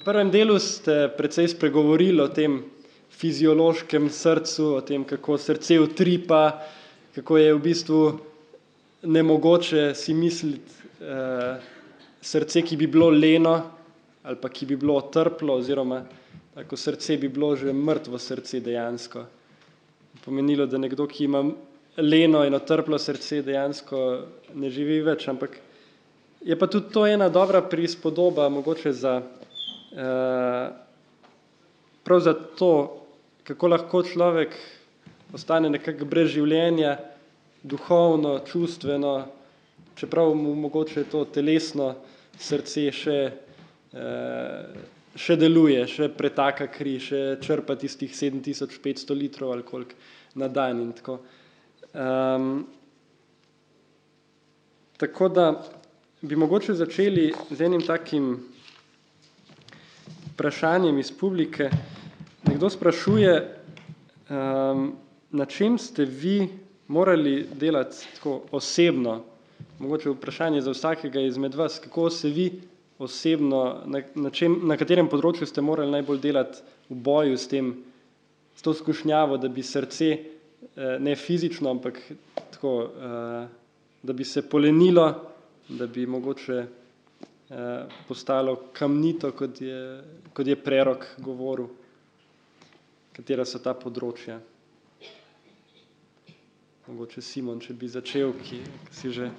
prvem delu ste precej spregovorili o tem fiziološkem srcu, o tem, kako srce utripa, kako je v bistvu nemogoče si misliti srce, ki bi bilo leno ali pa ki bi bilo trplo, oziroma tako srce bi bilo že mrtvo srce dejansko. Pomenilo, da nekdo, ki ima leno in otrplo srce, dejansko ne živi več, ampak je pa tudi to ena dobra prispodoba mogoče za prav za to, kako lahko človek ostane nekako brez življenja, duhovno, čustveno, čeprav mu mogoče to telesno srce še deluje, še pretaka kri, še črpa tistih 7500 litrov ali koliko na dan in tako. Tako da bi mogoče začeli z enim takim vprašanjem iz publike. Nekdo sprašuje, na čem ste vi morali delati tako osebno, mogoče vprašanje za vsakega izmed vas, kako se vi osebno, na katerem področju ste morali najbolj delati v boju s tem, s to skušnjavo, da bi srce, ne fizično, ampak tako, da bi se polenilo, da bi mogoče postalo kamnito, kot je Prerok govoril, katera so ta področja. Mogoče Simon, če bi začel, ki si že...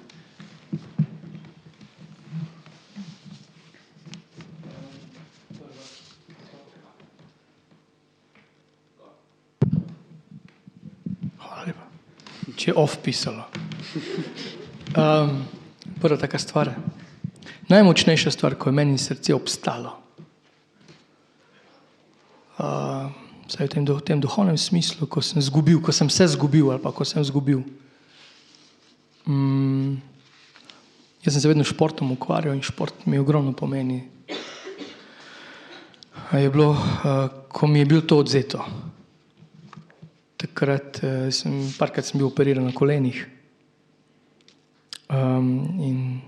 Hvala lepa. Če je off pisalo. Prva taka stvar. Najmočnejša stvar, ko je meni srce obstalo. Vsaj v tem duhovnem smislu, ko sem se zgubil ali pa ko sem zgubil. Jaz sem se vedno športom ukvarjal in šport mi ogromno pomeni. Je bilo, ko mi je bilo to odzeto. Takrat parkrat sem bil operiran na kolenih in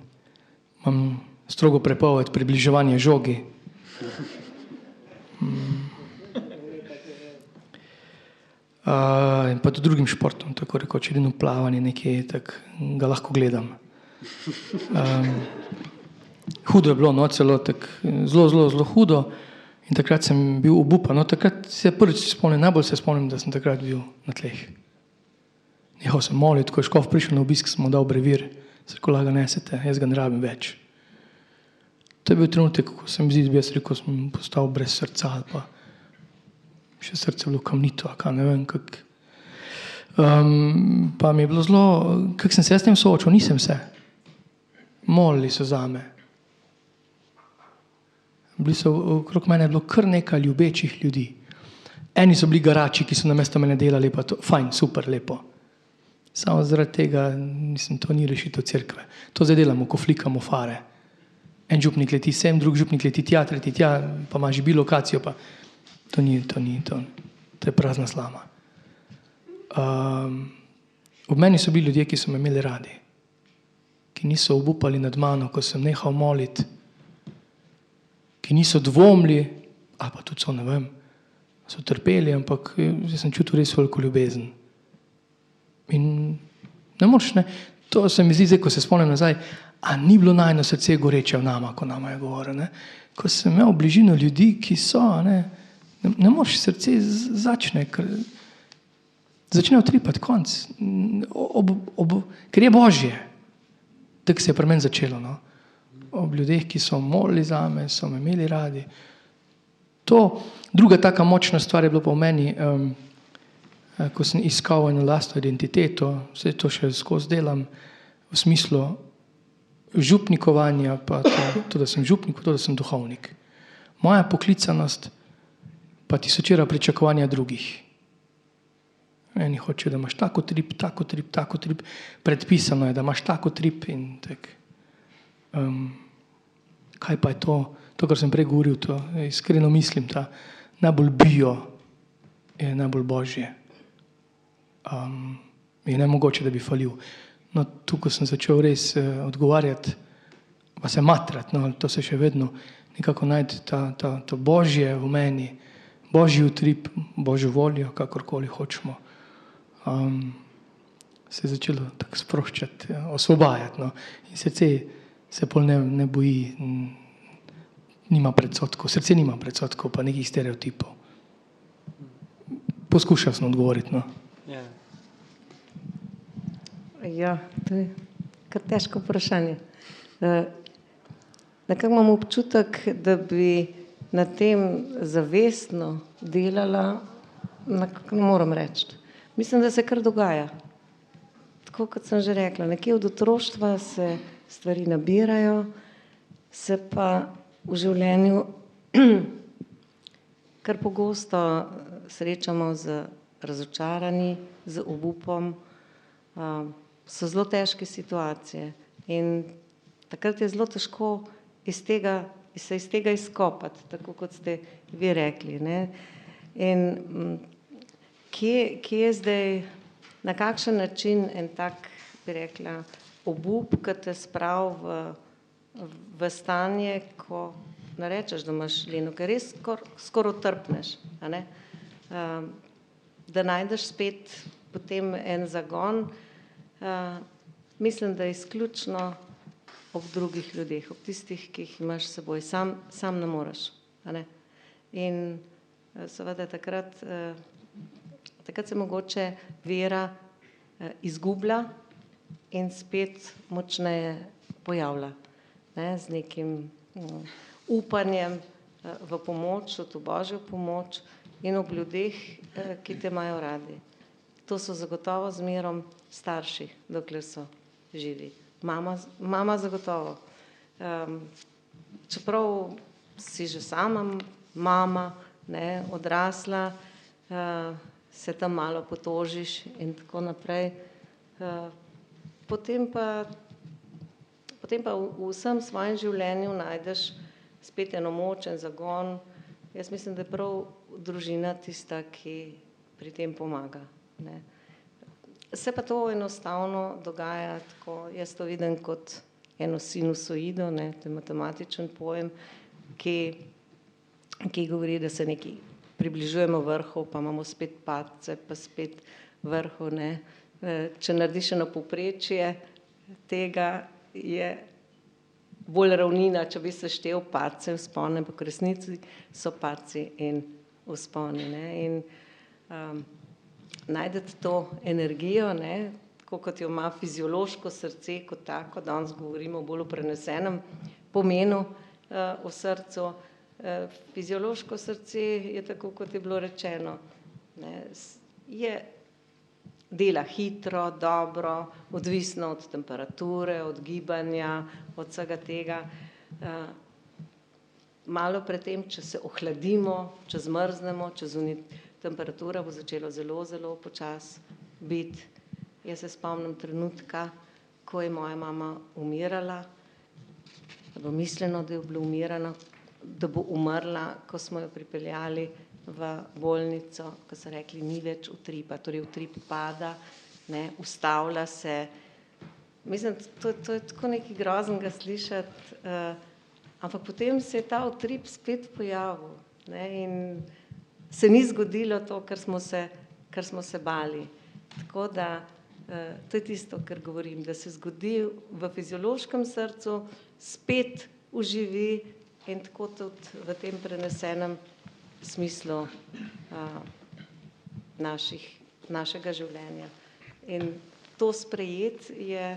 imam strogo prepoved približevanja žogi. In pa tudi drugim športom, tako rekoč, edino plavanje nekje, tako ga lahko gledam. Hudo je bilo, no, celo tako, zelo hudo in takrat sem bil obupan. No, takrat se prvič spomnim, najbolj se spomnim, da sem takrat bil na tleh. Nehal sem moliti, ko je škof prišel na obisk, sem mu dal brevir, se rekel, ga nesete, jaz ga ne rabim več. To je bil trenutek, ko sem rekel, sem postal brez srca ali pa še srce bilo kamnito, ne vem, kako. Pa mi je bilo zelo, kako sem se s tem soočil, nisem se. Molili so zame. Okrog mene je bilo kar nekaj ljubečih ljudi. Eni so bili garači, ki so namesto mene delali, pa to, fajn, super, lepo. Samo zaradi tega, to ni rešitev cerkve. To zdaj delamo, ko flikamo fare. En župnik leti sem, drug župnik leti tja, tretji tja, pa ima žibi lokacijo, pa to je prazna slama. Ob meni so bili ljudje, ki so me imeli radi, ki niso obupali nad mano, ko sem nehal moliti, ki niso dvomili, ali pa tudi so, ne vem, so trpeli, ampak jaz sem čutil res veliko ljubezen. In ne moreš, ne, to se mi zdi, zdaj, ko se spomnim nazaj, a ni bilo najno srce goreče v nama, ko nama je govoril, ne? Ko sem imel bližino ljudi, ki so, ne moreš, srce začne utripati konc, ker je Božje. Tako se je pri meni začelo, no. Ob ljudeh, ki so molili zame, so me imeli radi. Druga taka močna stvar je bilo pa v meni, ko sem iskal eno lastno identiteto, vse to še skozi delam, v smislu župnikovanja, pa to, da sem župnik, to, da sem duhovnik. Moja poklicanost pa tisočera pričakovanja drugih. Eni hočejo, da imaš tako trip, predpisano je, da imaš tako trip in tak. Kaj pa je to, kar sem prej govoril, to iskreno mislim, ta najbolj bio je najbolj Božje. Je nemogoče, da bi falil. No, tukaj sem začel res odgovarjati, pa se matrati, no, to se še vedno, nekako najti to božje v meni, božji utrip, božjo voljo, kakorkoli hočemo. Se je začelo tako sproščati, osvobajati. No. In srce se pol ne boji, nima predsotkov, srce nima predsotkov, pa nekih stereotipov. Poskušal sem odgovoriti. No. Ja, to je kar težko vprašanje. Nekako imam občutek, da bi na tem zavestno delala, ne moram reči. Mislim, da se kar dogaja. Tako kot sem že rekla, nekje od otroštva se stvari nabirajo, se pa v življenju kar pogosto srečamo z razočaranji, z obupom. So zelo težke situacije in takrat je zelo težko se iz tega izkopati, tako kot ste vi rekli. Ne? In kje je zdaj, na kakšen način en tak, bi rekla, obup, ki te spravi v stanje, ko ne rečeš, da imaš leno, ker res skoraj utrpneš, a ne? Da najdeš spet potem en zagon, mislim, da izključno ob drugih ljudeh, ob tistih, ki jih imaš s seboj, sam ne moreš. A ne? In seveda takrat se mogoče vera izgublja in spet močneje pojavlja, ne? Z nekim upanjem v pomoč, v to božjo pomoč in ob ljudeh, ki te imajo radi. To so zagotovo zmerom starši, dokler so živi. Mama zagotovo. Čeprav si že sama mama, ne, odrasla, se tam malo potožiš in tako naprej. Potem pa v vsem svojem življenju najdeš spet eno moč, en zagon. Jaz mislim, da je prav družina tista, ki pri tem pomaga. Ne. Se pa to enostavno dogaja tako, jaz to vidim kot eno sinusoido, ne, to je matematičen pojem, ki govori, da se nekaj približujemo vrhu, pa imamo spet padce, pa spet vrhu. Ne. Če narediš eno povprečje tega, je bolj ravnina, če bi se štel padce, vzpone, pa v resnici so padci in vzponi. Ne. In najdete to energijo, ne, tako kot jo ima fiziološko srce kot tako, danes govorimo bolj o prenesenem pomenu v srcu. Fiziološko srce je tako, kot je bilo rečeno, ne, dela hitro, dobro, odvisno od temperature, od gibanja, od vsega tega. Malo pred tem, če se ohladimo, če zmrznemo, če temperatura bo začela zelo, zelo počasi biti. Jaz se spomnim trenutka, ko je moja mama umirala, da bo misleno, da je bila umirana, da bo umrla, ko smo jo pripeljali v bolnico, ko so rekli, ni več utripa, torej utrip pada, ne, ustavlja se. Mislim, to je tako nekaj groznega slišati, ampak potem se je ta utrip spet pojavil, ne, in se ni zgodilo to, kar smo se bali. Tako da to je tisto, kar govorim, da se zgodi v fiziološkem srcu, spet uživi in tako tudi v tem prenesenem smislu našega življenja. In to sprejeti je,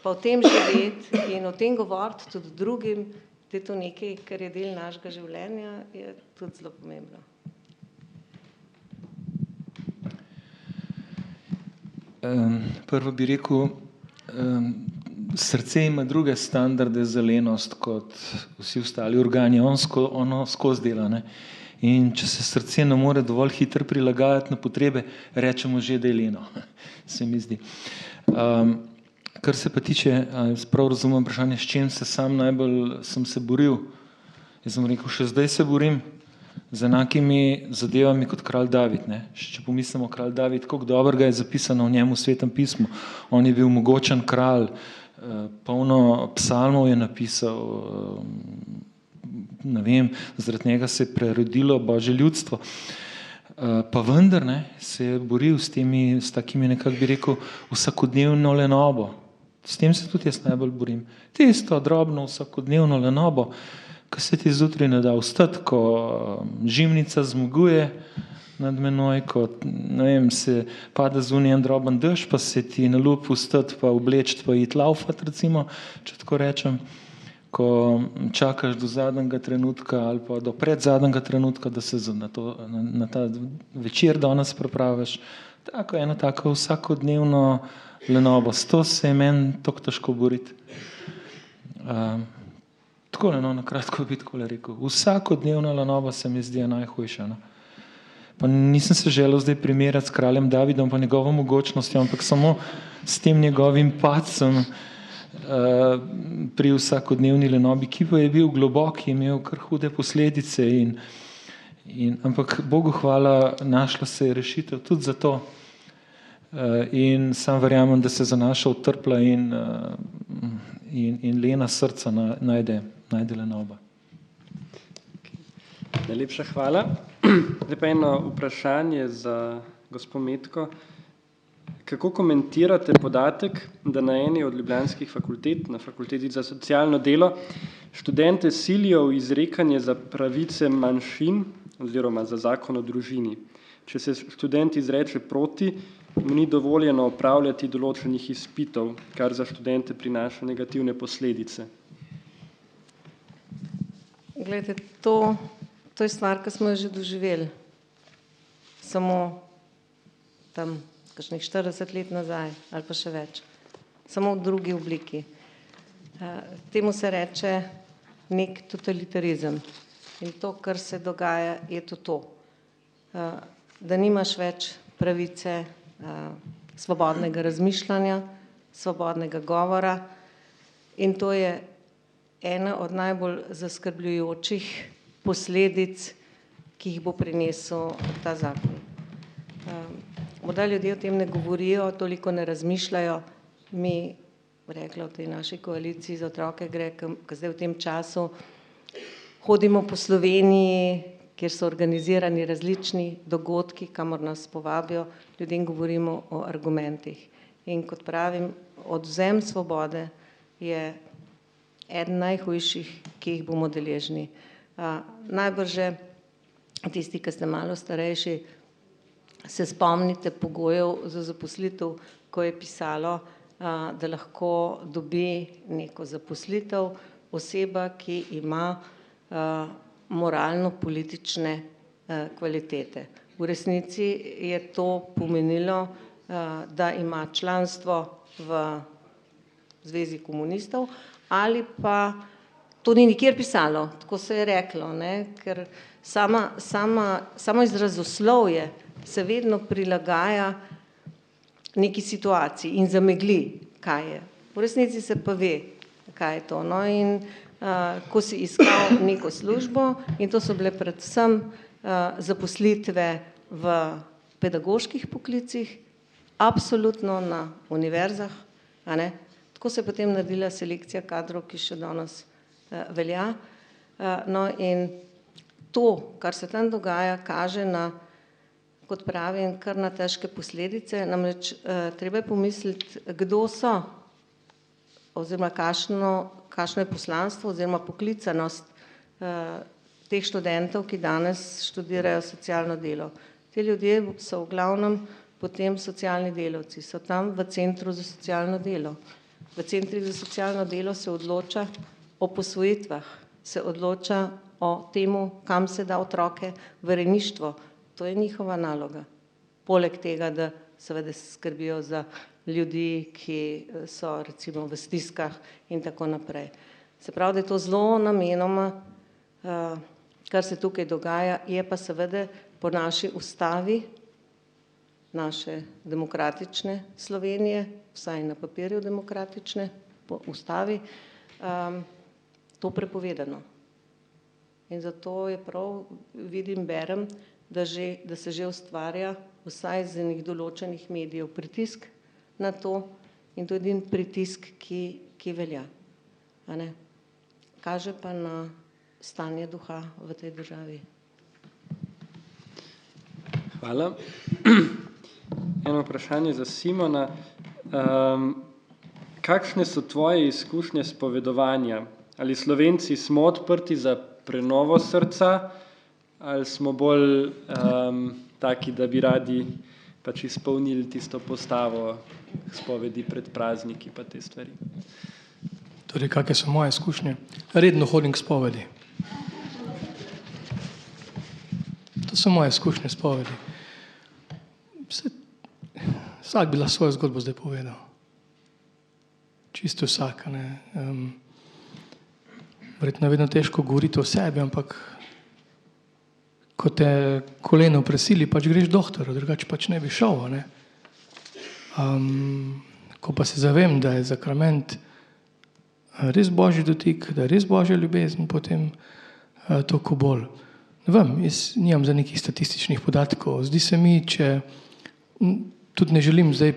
pa o tem živeti in o tem govoriti tudi drugim, da je to nekaj, kar je del našega življenja, je tudi zelo pomembno. Prvo bi rekel, srce ima druge standarde za lenost kot vsi ostali organi, ono skozi dela. Ne? In če se srce ne more dovolj hitro prilagajati na potrebe, rečemo že, da je leno, se mi zdi. Kar se pa tiče, prav razumem vprašanje, s čim se sam najbolj sem se boril. Jaz sem rekel, še zdaj se borim z enakimi zadevami kot kralj David. Ne? Če pomislimo, kralj David, koliko dobrega je zapisano v njemu v Svetem pismu. On je bil mogočen kralj, polno psalmov je napisal, ne vem, zaradi njega se je prerodilo Božje ljudstvo. Pa vendar ne, se je boril s takimi, nekako bi rekel, vsakodnevno lenobo. S tem se tudi jaz najbolj borim. Tisto drobno vsakodnevno lenobo, ki se ti zjutraj ne da vstati, ko žimnica zmaguje nad menoj, ko ne vem, se pada zunaj en droben dež, pa se ti nalup vstati, pa obleči, pa iti laufati, recimo, če tako rečem. Ko čakaš do zadnjega trenutka ali pa do predzadnjega trenutka, da se na ta večer danes pripraviš. Eno tako vsakodnevno lenobo. S to se je meni tako težko boriti. Takole, no, na kratko bi takole rekel. Vsakodnevna lenoba se mi zdi najhujša. No. Pa nisem se želel zdaj primerjati s kraljem Davidom pa njegovo mogočnostjo, ampak samo s tem njegovim padcem pri vsakodnevni lenobi, ki pa je bil globok, je imel kar hude posledice ampak Bogu hvala, našla se je rešitev tudi za to in sam verjamem, da se za naša utrpla in lena srca najde lenoba. Najlepša hvala. Zdaj pa eno vprašanje za gospo Metko. Kako komentirate podatek, da na eni od ljubljanskih fakultet, na Fakulteti za socialno delo, študente silijo v izrekanje za pravice manjšin oziroma za zakon o družini? Če se študent izreče proti, mu ni dovoljeno opravljati določenih izpitov, kar za študente prinaša negativne posledice. Glejte, to je stvar, ki smo jo že doživeli. Samo tam kakšnih 40 let nazaj ali pa še več. Samo v drugi obliki. Temu se reče nek totalitarizem. In to, kar se dogaja, je to. Da nimaš več pravice svobodnega razmišljanja, svobodnega govora in to je ena od najbolj zaskrbljujočih posledic, ki jih bo prinesel ta zakon. Morda ljudje o tem ne govorijo, toliko ne razmišljajo. Mi, rekla v tej naši koaliciji za otroke gre, ki zdaj v tem času hodimo po Sloveniji, kjer so organizirani različni dogodki, kamor nas povabijo, ljudem govorimo o argumentih. In kot pravim, odvzem svobode je eden najhujših, ki jih bomo deležni. Najbrž že tisti, ki ste malo starejši, se spomnite pogojev za zaposlitev, ko je pisalo, da lahko dobi neko zaposlitev oseba, ki ima moralno-politične kvalitete. V resnici je to pomenilo, da ima članstvo v Zvezi komunistov ali pa to ni nikjer pisalo, tako se je reklo, ne? Ker samo izrazoslovje se vedno prilagaja neki situaciji in zamegli, kaj je. V resnici se pa ve, kaj je to. No, in ko si iskal neko službo, in to so bile predvsem zaposlitve v pedagoških poklicih, absolutno na univerzah, a ne? Tako se je potem naredila selekcija kadrov, ki še danes velja. No, in to, kar se tam dogaja, kaže na, kot pravim, kar na težke posledice, namreč treba je pomisliti, kdo so oziroma kakšno je poslanstvo oziroma poklicanost teh študentov, ki danes študirajo socialno delo. Ti ljudje so v glavnem potem socialni delavci, so tam v centru za socialno delo. V centrih za socialno delo se odloča o posvojitvah, se odloča o temu, kam se da otroke v rejništvo. To je njihova naloga. Poleg tega, da seveda skrbijo za ljudi, ki so recimo v stiskah in tako naprej. Se pravi, da je to zelo namenoma, kar se tukaj dogaja, je pa seveda po naši ustavi, naše demokratične Slovenije, vsaj na papirju demokratične, po ustavi, to prepovedano. In zato je prav, vidim, berem, da se že ustvarja vsaj z enih določenih medijev pritisk na to in to je pritisk, ki velja. A ne? Kaže pa na stanje duha v tej državi. Hvala. Eno vprašanje za Simona. Kakšne so tvoje izkušnje spovedovanja? Ali Slovenci smo odprti za prenovo srca, ali smo bolj taki, da bi radi pač izpolnili tisto postavo spovedi pred prazniki pa te stvari? Torej, kakšne so moje izkušnje? Redno hodim k spovedi. To so moje izkušnje spovedi. Vsak bi lahko svojo zgodbo zdaj povedal. Čisto vsak. Verjetno je vedno težko govoriti o sebi, ampak ko te koleno presili, pač greš doktorju, drugače pač ne bi šel. Ne? Ko pa se zavem, da je sakrament res božji dotik, da je res božja ljubezen, potem toliko bolj. Ne vem, jaz nimam za nekih statističnih podatkov. Zdi se mi, če tudi ne želim zdaj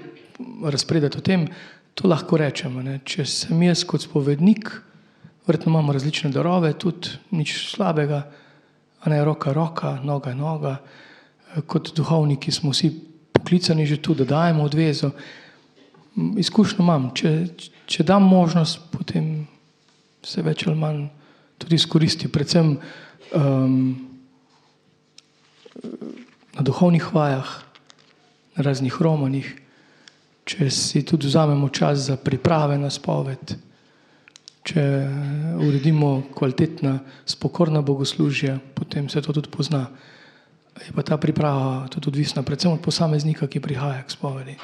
razpredati o tem, to lahko rečemo. Ne? Če sem jaz kot spovednik, verjetno imamo različne darove, tudi nič slabega, a ne roka, noga, noga. Kot duhovniki smo vsi poklicani že tu, da dajemo odvezo. Izkušnjo imam. Če dam možnost, potem se več ali manj tudi izkoristi. Predvsem na duhovnih vajah, na raznih romanih, če si tudi vzamemo čas za priprave na spoved, če uredimo kvalitetna, spokorna bogoslužja, potem se to tudi pozna. Je pa ta priprava tudi odvisna, predvsem od posameznika, ki prihaja k spovedi.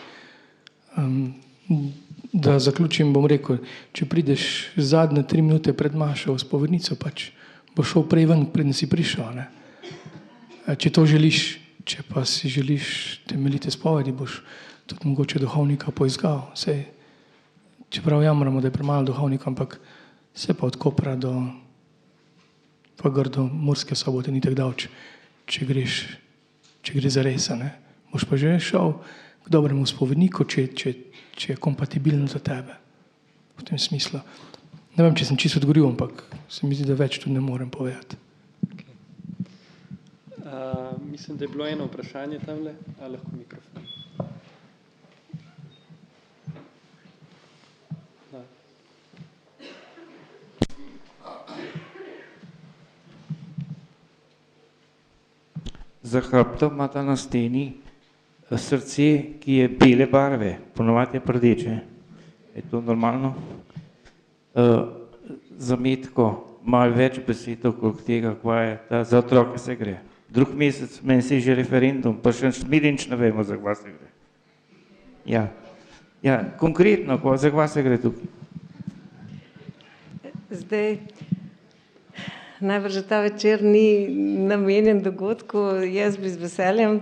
Da zaključim, bom rekel, če prideš zadnje 3 minute pred mašo v spovednico, pač boš šel prej ven, preden si prišel. Ne? Če to želiš, če pa si želiš temeljite spovedi, boš tudi mogoče duhovnika poiskal. Čeprav jamramo, da je premalo duhovnika, ampak se pa od Kopra do pa gor do Murske Sobote ni tako daleč, če gre za res. Boš pa že šel k dobremu spovedniku, če je kompatibilno za tebe. V tem smislu. Ne vem, če sem čisto odgovoril, ampak se mi zdi, da več tudi ne morem povedati. Mislim, da je bilo eno vprašanje tamle. Lahko mikrofon. Za hrbtom imata na steni srce, ki je bele barve, ponovadi je rdeče. Je to normalno? Zametko, malo več besed okrog tega, kva je, da za otroke se gre. Drug mesec, meni se že referendum, pa še nič ne vemo, za kva se gre. Ja, konkretno, za kva se gre tukaj? Zdaj, najbrž ta večer ni namenjen dogodku, jaz bi z veseljem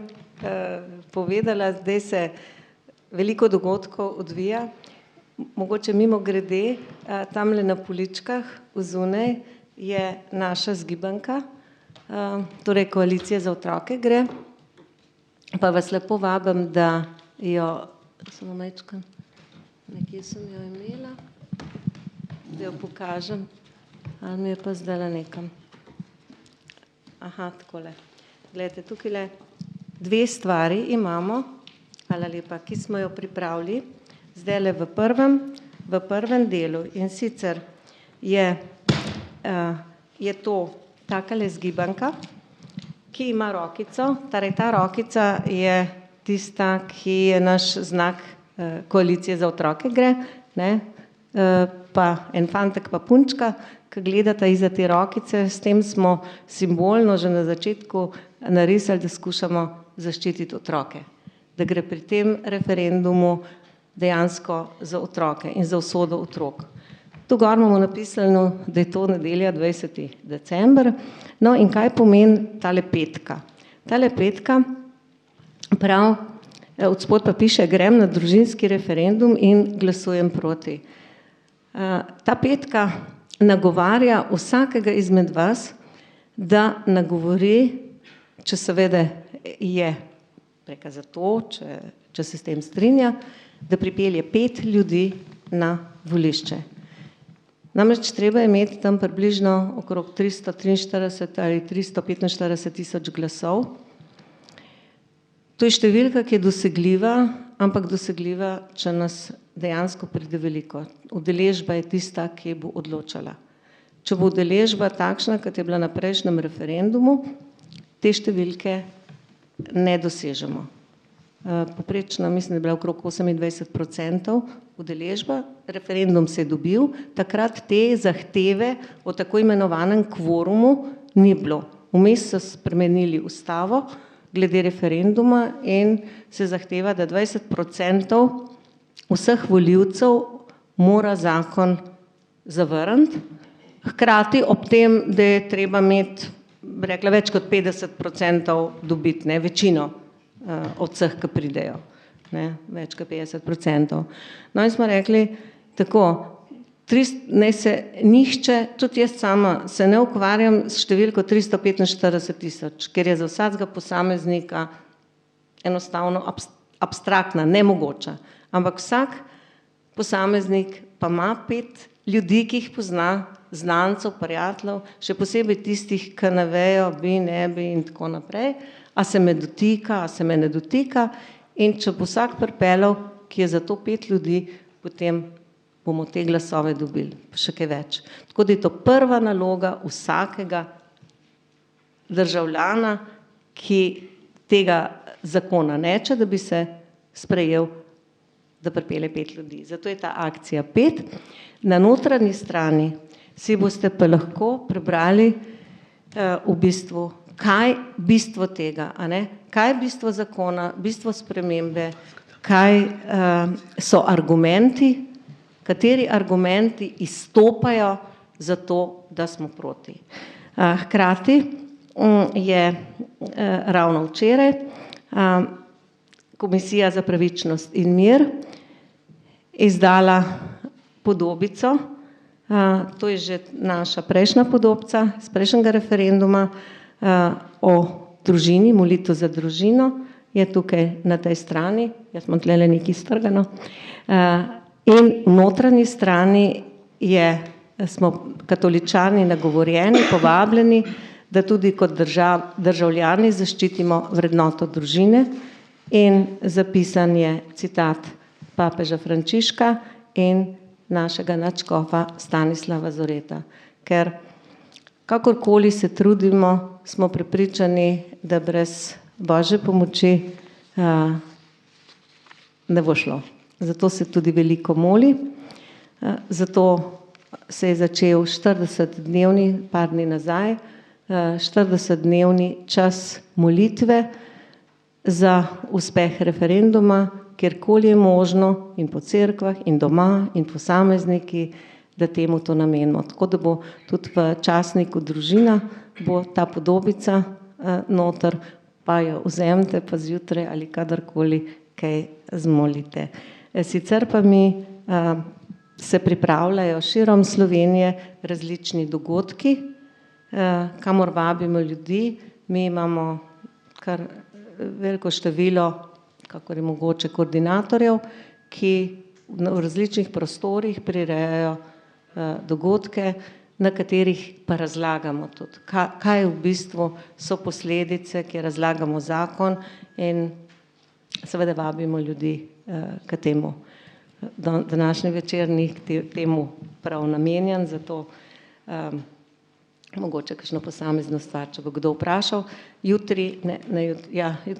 povedala, zdaj se veliko dogodkov odvija, mogoče mimo grede, tamle na poličkah vzunaj je naša zgibanka, torej Koalicija za otroke gre, pa vas lepo vabim, da jo, samo majčkam, nekje sem jo imela, da jo pokažem. Ali mi je pa zdajle nekam. Aha, takole. Glejte, tukajle 2 stvari imamo, hvala lepa, ki smo jo pripravili, zdajle v prvem delu. In sicer je to takale zgibanka, ki ima rokico, torej ta rokica je tista, ki je naš znak Koalicije za otroke gre, ne? Pa en fantek pa punčka, ki gledata iza te rokice, s tem smo simbolno že na začetku narisali, da skušamo zaščititi otroke. Da gre pri tem referendumu dejansko za otroke in za usodo otrok. Tu gor imamo napisano, da je to nedelja 20. december. No in kaj pomeni tale petka? Tale petka prav, odspod pa piše, grem na družinski referendum in glasujem proti. Ta petka nagovarja vsakega izmed vas, da nagovori, če seveda je preka za to, če se s tem strinja, da pripelje 5 ljudi na volišče. Namreč treba je imeti tam približno okrog 343 ali 345 tisoč glasov. To je številka, ki je dosegljiva, ampak dosegljiva, če nas dejansko pride veliko. Udeležba je tista, ki bo odločala. Če bo udeležba takšna, kot je bila na prejšnjem referendumu, te številke ne dosežemo. Poprečna, mislim, da je bila okrog 28% udeležba, referendum se je dobil, takrat te zahteve o tako imenovanem kvorumu ni bilo. Vmes so spremenili ustavo glede referenduma in se zahteva, da 20% vseh volivcev mora zakon zavrniti, hkrati ob tem, da je treba imeti, rekla, več kot 50% dobiti, ne, večino od vseh, ki pridejo, ne, več kot 50%. No in smo rekli tako, naj se nihče, tudi jaz sama, se ne ukvarjam s številko 345 tisoč, ker je za vsakega posameznika enostavno abstraktna, nemogoča. Ampak vsak posameznik pa ima 5 ljudi, ki jih pozna, znancev, prijateljev, še posebej tistih, ki ne vejo, bi, ne bi in tako naprej, a se me dotika, a se me ne dotika, in če bo vsak pripeljal, ki je za to 5 ljudi, potem bomo te glasove dobili, pa še kaj več. Tako da je to prva naloga vsakega državljana, ki tega zakona neče, da bi se sprejel, da pripelje 5 ljudi. Zato je ta akcija 5. Na notranji strani si boste pa lahko prebrali v bistvu, kaj bistvo tega, a ne? Kaj je bistvo zakona, bistvo spremembe, kaj so argumenti, kateri argumenti izstopajo za to, da smo proti. Hkrati je ravno včeraj Komisija za pravičnost in mir izdala podobico, to je že naša prejšnja podobca z prejšnjega referenduma o družini, molitev za družino, je tukaj na tej strani, jaz imam tlele nekaj strgano, in v notranji strani smo katoličani nagovorjeni, povabljeni, da tudi kot državljani zaščitimo vrednoto družine, in zapisan je citat papeža Frančiška in našega nadškofa Stanislava Zoreta. Ker kakorkoli se trudimo, smo prepričani, da brez Božje pomoči ne bo šlo. Zato se tudi veliko moli, zato se je začel 40-dnevni, par dni nazaj, 40-dnevni čas molitve za uspeh referenduma, kjerkoli je možno, in po cerkvah, in doma, in posamezniki, da temu to namenimo. Tako da bo tudi v časniku Družina bo ta podobica noter, pa jo vzemite, pa zjutraj ali kadarkoli kaj zmolite. Sicer pa mi se pripravljajo širom Slovenije različni dogodki, kamor vabimo ljudi. Mi imamo kar veliko število, kakor je mogoče, koordinatorjev, ki v različnih prostorih prirejajo dogodke, na katerih pa razlagamo tudi, kaj v bistvu so posledice, ki razlagamo zakon, in seveda vabimo ljudi k temu. Današnji večer ni temu prav namenjen, zato mogoče kakšno posamezno stvar, če bo kdo vprašal. Jutri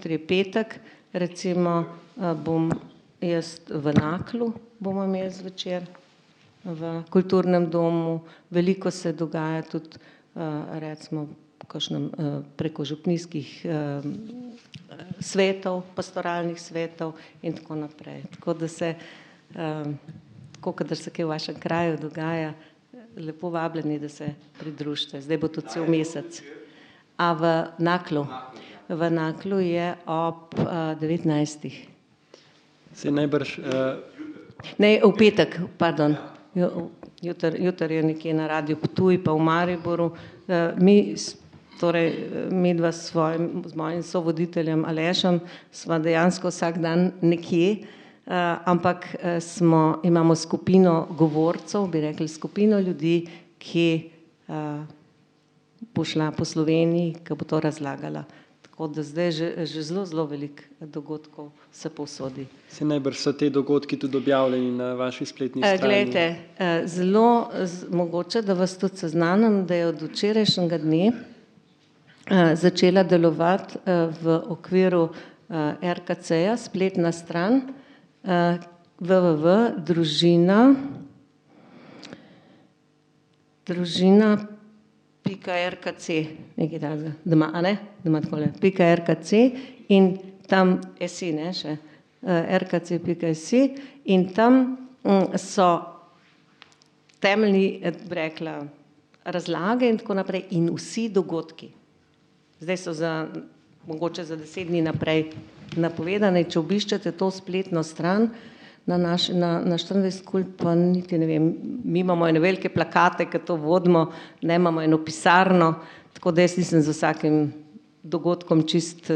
je petek, recimo bom jaz v Naklu, bomo imeli zvečer v kulturnem domu, veliko se dogaja tudi recimo preko župnijskih svetov, pastoralnih svetov in tako naprej. Tako da se, tako kadar se kaj v vašem kraju dogaja, lepo vabljeni, da se pridružite. Zdaj bo to cel mesec. A v Naklu? V Naklu je ob 19. Se najbrž... Ne, v petek, pardon. Jutri je nekje na Radiu Ptuj, pa v Mariboru. Mi dva z mojim sovoditeljem Alešem sva dejansko vsak dan nekje, ampak imamo skupino govorcev, bi rekli skupino ljudi, ki bo šla po Sloveniji, ki bo to razlagala. Tako da zdaj že zelo veliko dogodkov se povsodi. Se najbrž so te dogodki tudi objavljeni na vaši spletni strani. Glejte, zelo mogoče, da vas tudi seznanim, da je od včerajšnjega dne začela delovati v okviru RKC-ja spletna stran družina.rkc, nekaj takega, .rkc in tam esi, ne, še, rkc.si in tam so temeljni, bi rekla, razlage in tako naprej in vsi dogodki. Zdaj so mogoče za 10 dni naprej napovedane, če obiščete to spletno stran na 24 Kult, pa niti ne vem, mi imamo ene velike plakate, ki to vodimo, ne imamo eno pisarno, tako da jaz nisem z vsakim dogodkom čist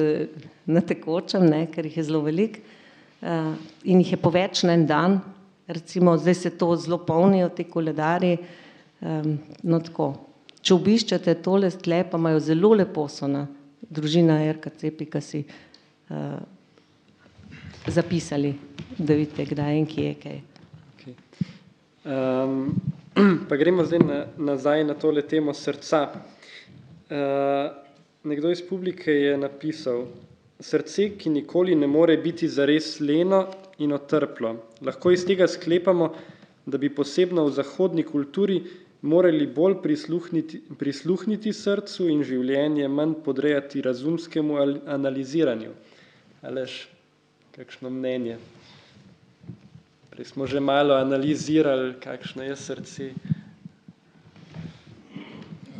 na tekočem, ne, ker jih je zelo veliko in jih je po več na en dan, recimo zdaj se to zelo polnijo, ti koledarji, no tako. Če obiščete tole tle, pa imajo zelo lepo so na družina.rkc.si zapisali, da vidite, kdaj in kje je kaj. Okay. Pa gremo zdaj nazaj na tole temo srca. Nekdo iz publike je napisal: srce, ki nikoli ne more biti zares leno in otrplo. Lahko iz tega sklepamo, da bi posebno v zahodni kulturi morali bolj prisluhniti srcu in življenje manj podrejati razumskemu analiziranju. Aleš, kakšno mnenje? Prej smo že malo analizirali, kakšno je srce.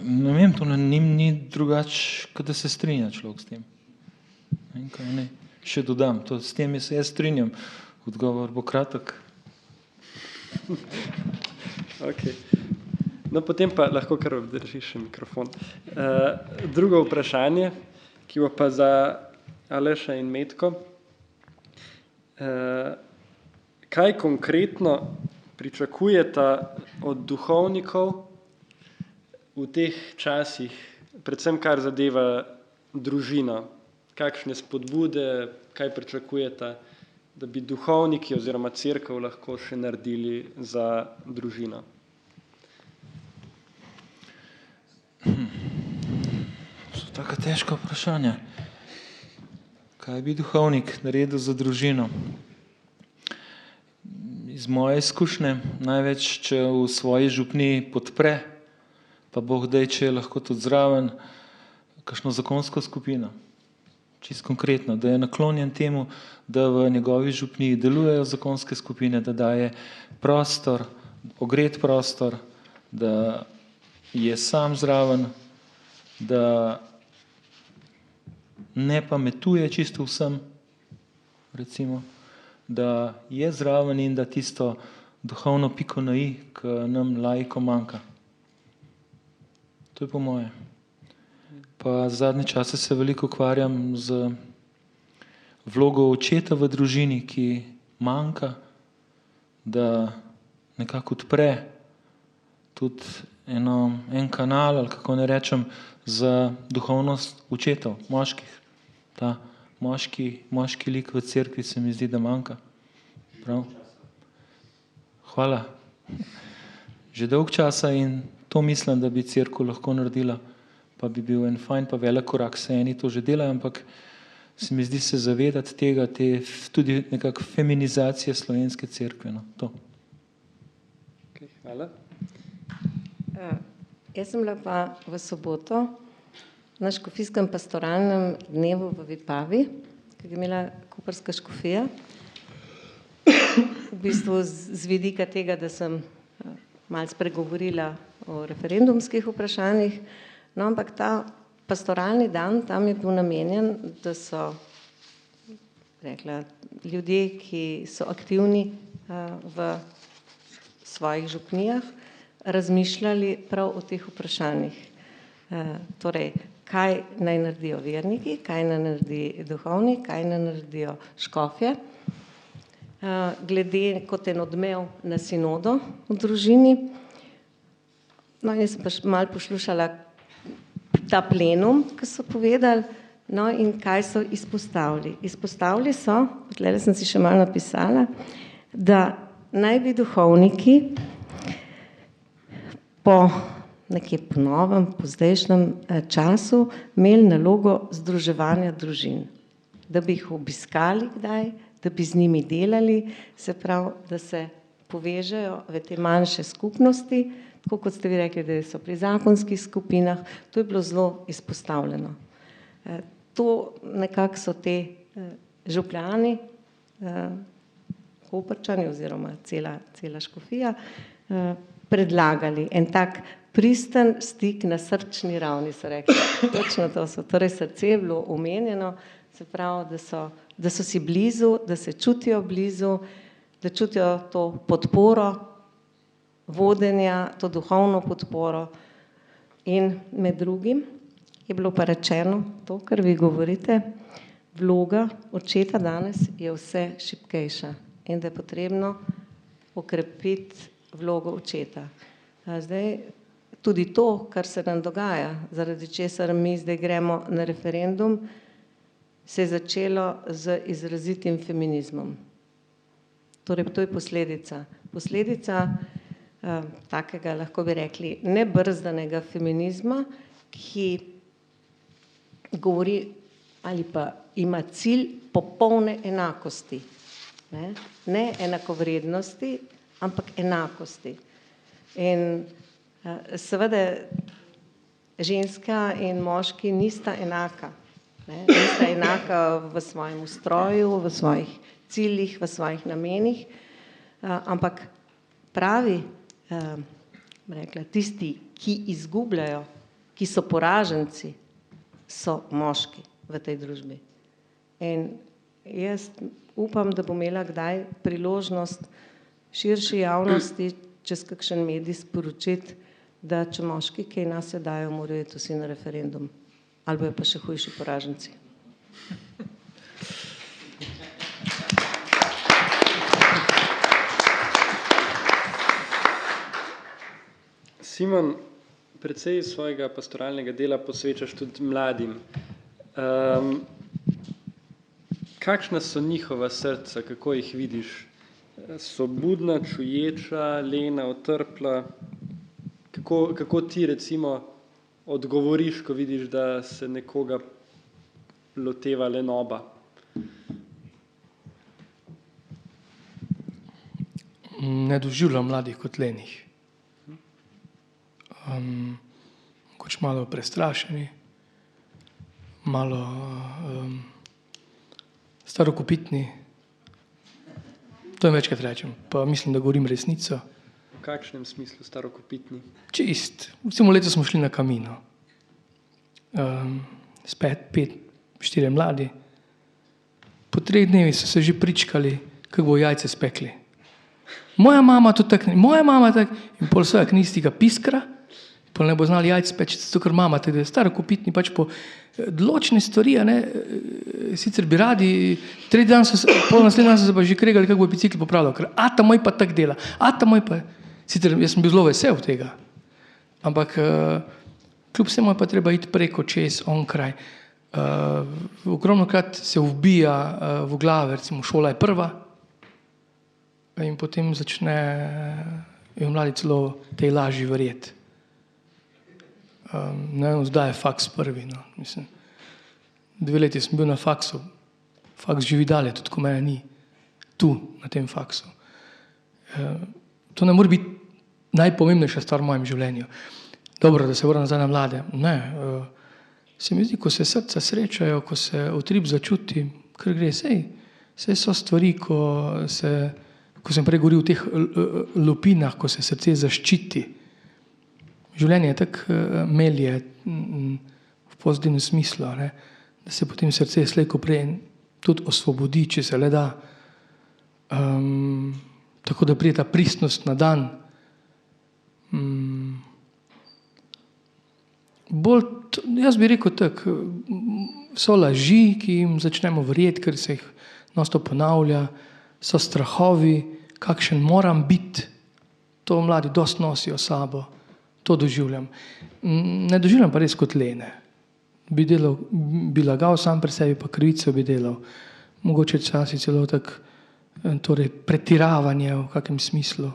Ne vem, to ni drugače, kot da se strinja človek s tem. Ne, še dodam, s tem se jaz strinjam. Odgovor bo kratek. Okay. No, potem pa lahko kar obdržiš še mikrofon. Drugo vprašanje, ki bo pa za Aleša in Metko. Kaj konkretno pričakujete od duhovnikov v teh časih, predvsem kar zadeva družino? Kakšne spodbude, kaj pričakujete, da bi duhovniki oziroma cerkev lahko še naredili za družino? So taka težka vprašanja. Kaj bi duhovnik naredil za družino? Iz moje izkušnje največ, če v svoji župniji podpre, pa Bog daj, če je lahko tudi zraven, kakšno zakonsko skupino. Čisto konkretno, da je naklonjen temu, da v njegovi župniji delujejo zakonske skupine, da daje prostor, ogret prostor, da je sam zraven, da ne pametuje čisto vsem, recimo, da je zraven in da tisto duhovno piko na i, ki nam laikom manjka. To je po moje. Pa zadnje čase se veliko ukvarjam z vlogo očeta v družini, ki manjka, da nekako odpre tudi en kanal, ali kako ne rečem, za duhovnost očetov, moških. Ta moški lik v cerkvi se mi zdi, da manjka. Prav? Hvala. Že dolg časa in to mislim, da bi cerkev lahko naredila, pa bi bil en fajn pa velik korak, se eni to že delajo, ampak se mi zdi se zavedati tega, tudi nekako feminizacije slovenske cerkve. No, to. Okay, hvala. Jaz sem bila pa v soboto na škofijskem pastoralnem dnevu v Vipavi, ki je imela koprska škofija. V bistvu z vidika tega, da sem malo spregovorila o referendumskih vprašanjih, no, ampak ta pastoralni dan tam je bil namenjen, da so rekla, ljudje, ki so aktivni v svojih župnijah, razmišljali prav o teh vprašanjih. Torej, kaj naj naredijo verniki, kaj naj naredi duhovnik, kaj naj naredijo škofje. glede kot en odmev na sinodo v družini. No, jaz sem pa malo poslušala ta plenum, ki so povedali, no, in kaj so izpostavili. Izpostavili so, tukaj sem si še malo napisala, da naj bi duhovniki po nekje po novem, po zdajšnjem času imeli nalogo združevanja družin. Da bi jih obiskali kdaj, da bi z njimi delali, se pravi, da se povežejo v te manjše skupnosti, tako kot ste vi rekli, da so pri zakonskih skupinah, to je bilo zelo izpostavljeno. To nekako so te župljani, Koprčani oziroma cela škofija predlagali. En tak pristen stik na srčni ravni, so rekli. Točno to so. Torej srce je bilo omenjeno, se pravi, da so si blizu, da se čutijo blizu, da čutijo to podporo vodenja, to duhovno podporo. In med drugim je bilo pa rečeno to, kar vi govorite, vloga očeta danes je vse šibkejša in da je potrebno okrepiti vlogo očeta. Zdaj, tudi to, kar se nam dogaja, zaradi česar mi zdaj gremo na referendum, se je začelo z izrazitim feminizmom. Torej, to je posledica. Posledica takega, lahko bi rekli, nebrzdanega feminizma, ki govori ali pa ima cilj popolne enakosti. Ne enakovrednosti, ampak enakosti. In seveda ženska in moški nista enaka. Nista enaka v svojem ustroju, v svojih ciljih, v svojih namenih, ampak pravi, rekla, tisti, ki izgubljajo, ki so poraženci, so moški v tej družbi. In jaz upam, da bom imela kdaj priložnost širši javnosti čez kakšen medij sporočiti, da če moški kaj nase dajo, morajo iti vsi na referendum. Ali bojo pa še hujši poraženci. Simon, precej svojega pastoralnega dela posvečaš tudi mladim. Kakšna so njihova srca, kako jih vidiš? So budna, čuječa, lena, otrpla? Kako ti recimo odgovoriš, ko vidiš, da se nekoga loteva lenoba? Ne doživljam mladih kot lenih. Mogoče malo prestrašeni, malo starokopitni. To jim večkrat rečem, pa mislim, da govorim resnico. V kakšnem smislu starokopitni? Čist. Recimo letos smo šli na Camino. S 4 mladi. Po 3 dnevi so se že pričkali, kako bo jajce spekli. Moja mama to tak, moja mama tak, in pol svojega knjistega piskra, pol ne bo znali jajce speči, zato ker mama tako, da je starokopitni, pač po določene stvari, sicer bi radi, 3 dan so se, pol naslednji dan so se pa že kregali, kako bo bicikl popravljal, ker ata moj pa tak dela, ata moj pa, sicer jaz sem bil zelo vesel tega, ampak kljub vsemu je pa treba iti preko, čez, onkraj. Ogromnokrat se vbija v glave, recimo šola je prva, in potem začne mladi celo tej laži verjeti. Ne vem, zdaj je faks prvi. No. Mislim, 2 leti sem bil na faksu. Faks živi dalje, tudi ko mene ni. Tu, na tem faksu. To ne more biti najpomembnejša stvar v mojem življenju. Dobro, da se vrnem nazaj na mlade. Ne. Se mi zdi, ko se srca srečajo, ko se utrip začuti, kar gre, sej so stvari, ko sem prej govoril o teh lupinah, ko se srce zaščiti. Življenje je tako melje v pozitivnem smislu, ne? Da se potem srce slej ko prej tudi osvobodi, če se le da. Tako da pride ta pristnost na dan. Jaz bi rekel tako, so laži, ki jim začnemo verjeti, ker se jih non-stop ponavlja, so strahovi, kakšen moram biti. To mladi dosti nosijo sabo, to doživljam. Ne doživljam pa res kot lene. Bi lagal sam pri sebi, pa krivico bi delal. Mogoče časi celo tak, torej pretiravanje v kakem smislu.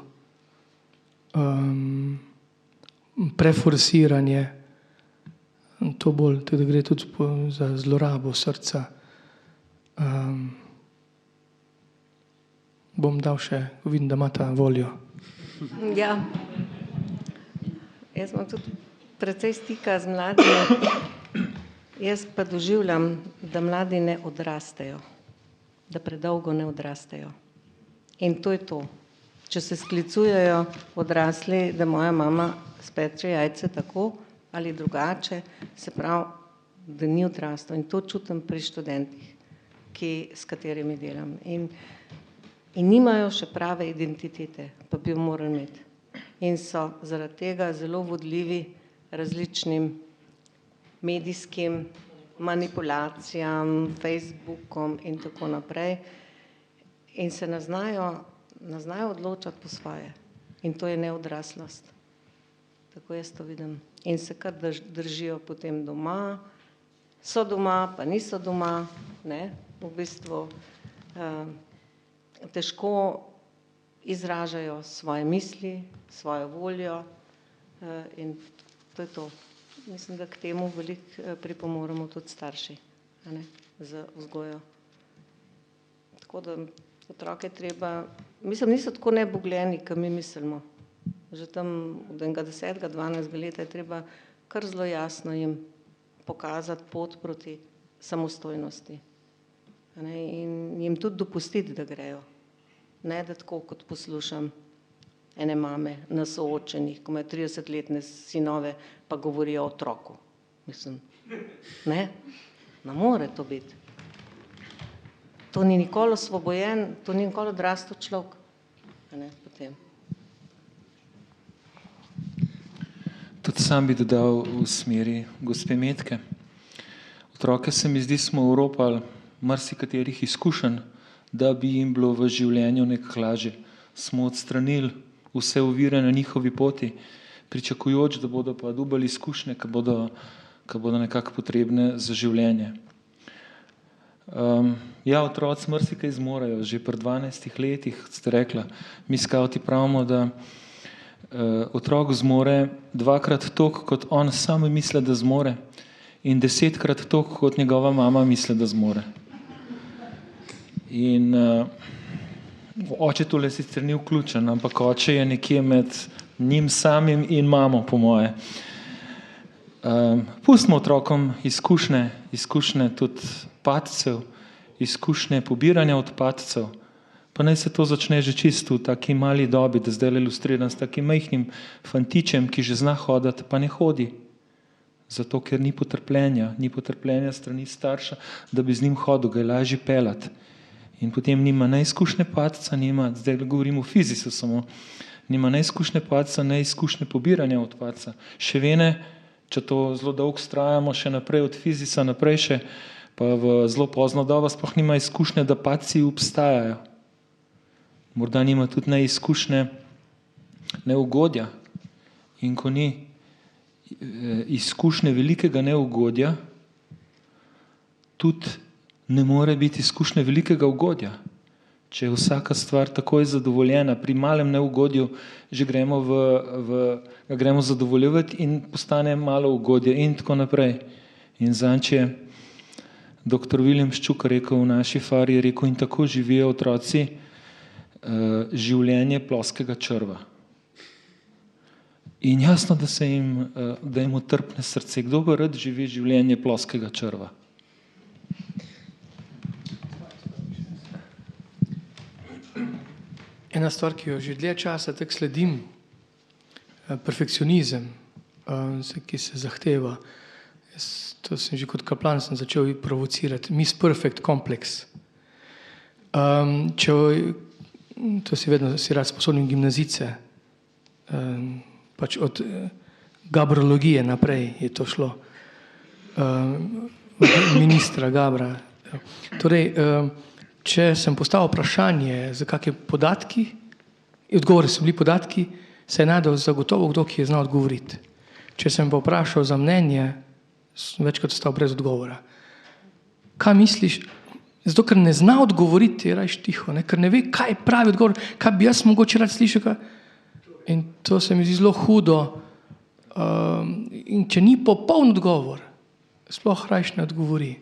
Preforsiranje. To bolj, tudi gre tudi za zlorabo srca. Bom dal še, vidim, da imata voljo. Ja. Jaz imam tudi precej stika z mladimi. Jaz pa doživljam, da mladi ne odrastejo, da predolgo ne odrastejo. In to je to. Če se sklicujejo odrasli, da moja mama speče jajce tako ali drugače, se pravi, da ni odrastel. In to čutim pri študentih, s katerimi delam. In nimajo še prave identitete, pa bi jo morali imeti. In so zaradi tega zelo vodljivi različnim medijskim manipulacijam, Facebookom in tako naprej. In se ne znajo odločati po svoje. In to je neodraslost. Tako jaz to vidim. In se kar držijo potem doma, so doma, pa niso doma, ne, v bistvu težko izražajo svoje misli, svojo voljo in to je to. Mislim, da k temu veliko pripomoremo tudi starši, ne, z vzgojo. Tako da otroke treba, mislim, niso tako nebogljeni, kot mi mislimo. Že tam od 10. 12. leta je treba kar zelo jasno jim pokazati pot proti samostojnosti. Ne, in jim tudi dopustiti, da grejo. Ne, da tako, kot poslušam ene mame na soočenih, ko imajo 30-letne sinove, pa govorijo o otroku. Mislim, ne more to biti. To ni nikoli osvobojen, to ni nikoli odrastel človek. Ne, potem. Tudi sam bi dodal v smeri gospe Metke. Otroke se mi zdi, smo oropali marsikaterih izkušenj, da bi jim bilo v življenju nekako lažje. Smo odstranili vse ovire na njihovi poti, pričakujoč, da bodo pa dobili izkušnje, ki bodo nekako potrebne za življenje. Ja, otroci marsikaj zmorejo, že pri 12 letih, ste rekla. Mi skavti pravimo, da otrok zmore 2-krat toliko, kot on sam misli, da zmore, in 10-krat toliko, kot njegova mama misli, da zmore. In oče tole sicer ni vključen, ampak oče je nekje med njim samim in mamo, po moje. Pustimo otrokom izkušnje tudi padcev, izkušnje pobiranja od padcev, pa naj se to začne že čisto v taki mali dobi, da zdaj ilustriram s takim majhnim fantičem, ki že zna hoditi, pa ne hodi. Zato, ker ni potrpljenja strani starša, da bi z njim hodil, ga je lažje peljati. In potem nima ne izkušnje padca, zdaj govorimo o fizisu samo, nima ne izkušnje padca, ne izkušnje pobiranja od padca. Še vene, če to zelo dolgo strajamo, še naprej od fizisa naprej še, pa v zelo pozno dobo sploh nima izkušnje, da padci obstajajo. Morda nima tudi ne izkušnje neugodja. In ko ni izkušnje velikega neugodja, tudi ne more biti izkušnje velikega ugodja. Če je vsaka stvar takoj zadovoljena, pri malem neugodju že gremo zadovoljevati in postane malo ugodje in tako naprej. In zanč je dr. William Ščuk rekel v naši fari, je rekel, in tako živijo otroci življenje ploskega črva. In jasno, da jim utrpne srce. Kdo pa rad živi življenje ploskega črva? Ena stvar, ki jo že dlje časa tako sledim, perfekcionizem, ki se zahteva. To sem že kot kaplan sem začel provocirati. Miss Perfect kompleks. To si vedno rad sposobnim gimnazice. Pač od gabrologije naprej je to šlo. Ministra Gabra. Torej, če sem postavil vprašanje za kakšne podatki, odgovori so bili podatki, se je najdel zagotovo kdo, ki je znal odgovoriti. Če sem pa vprašal za mnenje, sem večkrat ostal brez odgovora. Kaj misliš? Zato, ker ne zna odgovoriti, je rajš tiho, ne? Ker ne ve, kaj je pravi odgovor, kaj bi jaz mogoče rad slišal. In to se mi zdi zelo hudo. In če ni popoln odgovor, sploh rajš ne odgovori.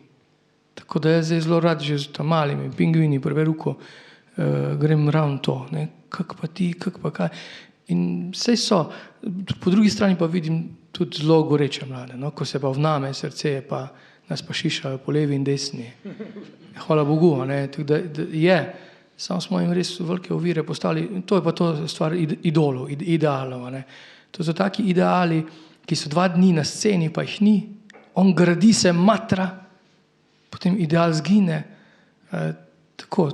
Tako da jaz zdaj zelo rad že z tam malimi pingvini prve ruko grem ravno to, ne? Kak pa ti, kak pa kaj. In vse so. Po drugi strani pa vidim tudi zelo goreče mlade, no? Ko se pa vname srce, pa nas pa šišajo po levi in desni. Hvala Bogu, ne? Tako da je. Samo smo jim res velike ovire postali. To je pa to stvar idolov, idealov. Ne? To so taki ideali, ki so 2 dni na sceni, pa jih ni. On gradi se matra, potem ideal zgine. Tako.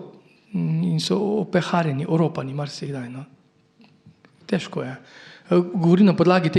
In so opeharjeni, oropani marsikdaj. No? Težko je. Govorim na podlagi